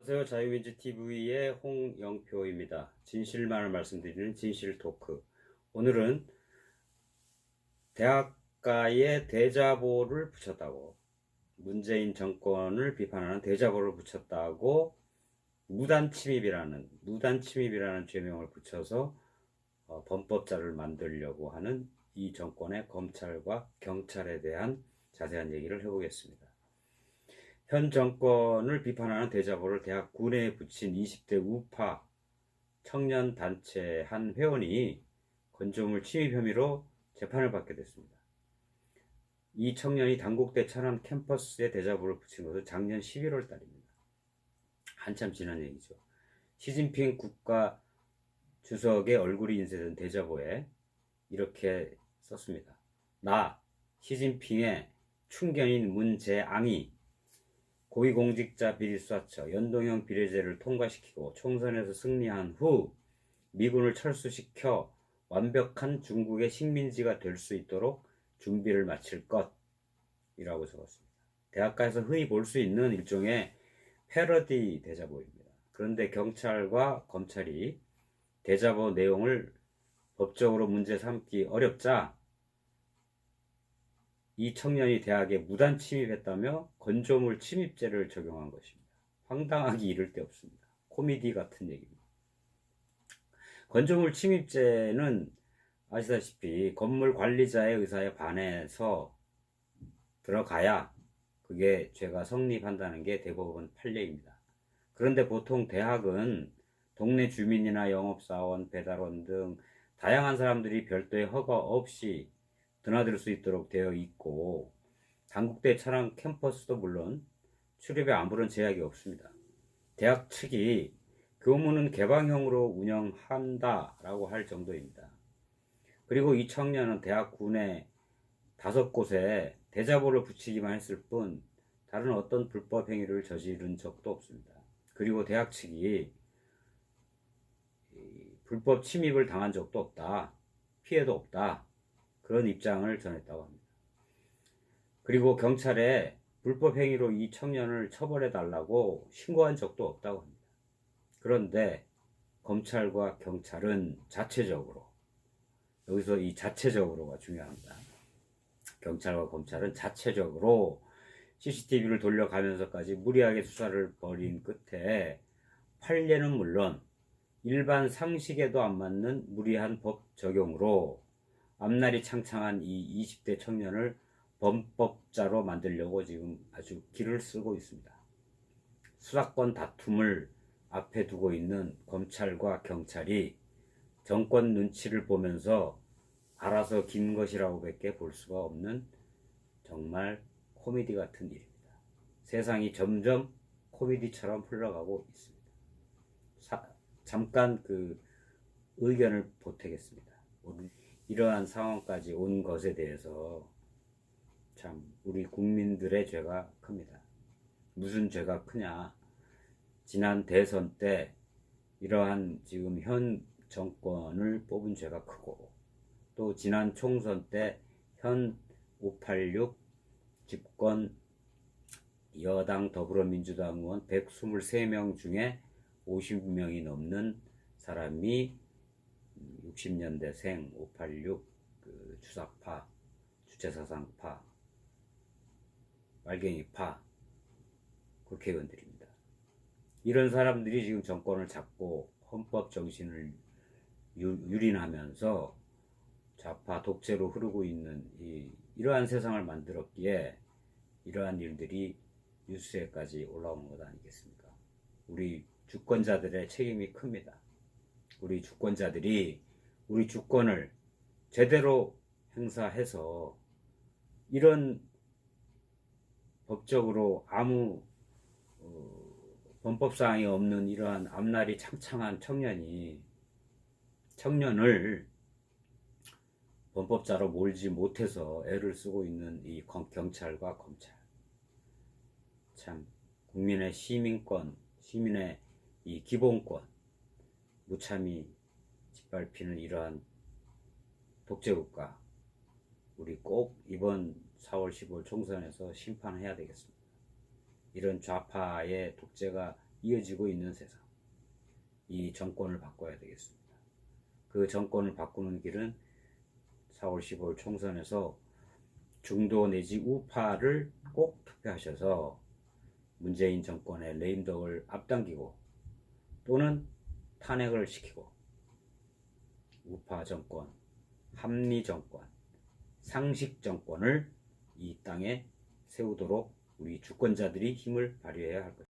안녕하세요. 자유민주TV의 홍영표입니다. 진실만을 말씀드리는 진실토크. 오늘은 대학가에 대자보를 붙였다고, 문재인 정권을 비판하는 대자보를 붙였다고 무단침입이라는 죄명을 붙여서 범법자를 만들려고 하는 이 정권의 검찰과 경찰에 대한 자세한 얘기를 해보겠습니다. 현 정권을 비판하는 대자보를 대학 군내에 붙인 20대 우파 청년 단체 한 회원이 건조물 침입 혐의로 재판을 받게 됐습니다. 이 청년이 단국대 천안 캠퍼스에 대자보를 붙인 것은 작년 11월 달입니다. 한참 지난 얘기죠. 시진핑 국가 주석의 얼굴이 인쇄된 대자보에 이렇게 썼습니다. 나 시진핑의 충견인 문재앙이 고위공직자 비리수사처 연동형 비례제를 통과시키고 총선에서 승리한 후 미군을 철수시켜 완벽한 중국의 식민지가 될 수 있도록 준비를 마칠 것이라고 적었습니다. 대학가에서 흔히 볼 수 있는 일종의 패러디 대자보입니다. 그런데 경찰과 검찰이 대자보 내용을 법적으로 문제 삼기 어렵자 이 청년이 대학에 무단 침입했다며 건조물 침입죄를 적용한 것입니다. 황당하기 이를 데 없습니다. 코미디 같은 얘기입니다. 건조물 침입죄는 아시다시피 건물 관리자의 의사에 반해서 들어가야 그게 죄가 성립한다는 게 대법원 판례입니다. 그런데 보통 대학은 동네 주민이나 영업사원, 배달원 등 다양한 사람들이 별도의 허가 없이 드나들 수 있도록 되어 있고 단국대 천안 캠퍼스도 물론 출입에 아무런 제약이 없습니다. 대학 측이 교문은 개방형으로 운영한다라고 할 정도입니다. 그리고 이 청년은 대학 군에 5곳에 대자보를 붙이기만 했을 뿐 다른 어떤 불법 행위를 저지른 적도 없습니다. 그리고 대학 측이 불법 침입을 당한 적도 없다, 피해도 없다, 그런 입장을 전했다고 합니다. 그리고 경찰에 불법 행위로 이 청년을 처벌해 달라고 신고한 적도 없다고 합니다. 그런데 검찰과 경찰은 자체적으로, 여기서 이 자체적으로가 중요합니다. 경찰과 검찰은 자체적으로 CCTV를 돌려가면서까지 무리하게 수사를 벌인 끝에 판례는 물론 일반 상식에도 안 맞는 무리한 법 적용으로 앞날이 창창한 이 20대 청년을 범법자로 만들려고 지금 아주 기를 쓰고 있습니다. 수사권 다툼을 앞에 두고 있는 검찰과 경찰이 정권 눈치를 보면서 알아서 긴 것이라고 밖에 볼 수가 없는 정말 코미디 같은 일입니다. 세상이 점점 코미디처럼 흘러가고 있습니다. 잠깐 그 의견을 보태겠습니다. 이러한 상황까지 온 것에 대해서 참 우리 국민들의 죄가 큽니다. 무슨 죄가 크냐? 지난 대선 때 이러한 지금 현 정권을 뽑은 죄가 크고 또 지난 총선 때 현 586 집권 여당 더불어민주당 의원 123명 중에 50명이 넘는 사람이 60년대생 586 그 주사파, 주체사상파, 빨갱이파 국회의원들입니다. 이런 사람들이 지금 정권을 잡고 헌법 정신을 유린하면서 좌파 독재로 흐르고 있는 이러한 세상을 만들었기에 이러한 일들이 뉴스에까지 올라오는 것 아니겠습니까? 우리 주권자들의 책임이 큽니다. 우리 주권자들이 우리 주권을 제대로 행사해서 이런 법적으로 아무 범법사항이 없는 이러한 앞날이 창창한 청년을 범법자로 몰지 못해서 애를 쓰고 있는 이 경찰과 검찰, 참 국민의 시민권, 시민의 이 기본권 무참히 짓밟히는 이러한 독재국가, 우리 꼭 이번 4월 15일 총선에서 심판해야 되겠습니다. 이런 좌파의 독재가 이어지고 있는 세상. 이 정권을 바꿔야 되겠습니다. 그 정권을 바꾸는 길은 4월 15일 총선에서 중도 내지 우파를 꼭 투표하셔서 문재인 정권의 레임덕을 앞당기고 또는 탄핵을 시키고 우파 정권, 합리 정권, 상식 정권을 이 땅에 세우도록 우리 주권자들이 힘을 발휘해야 할 것입니다.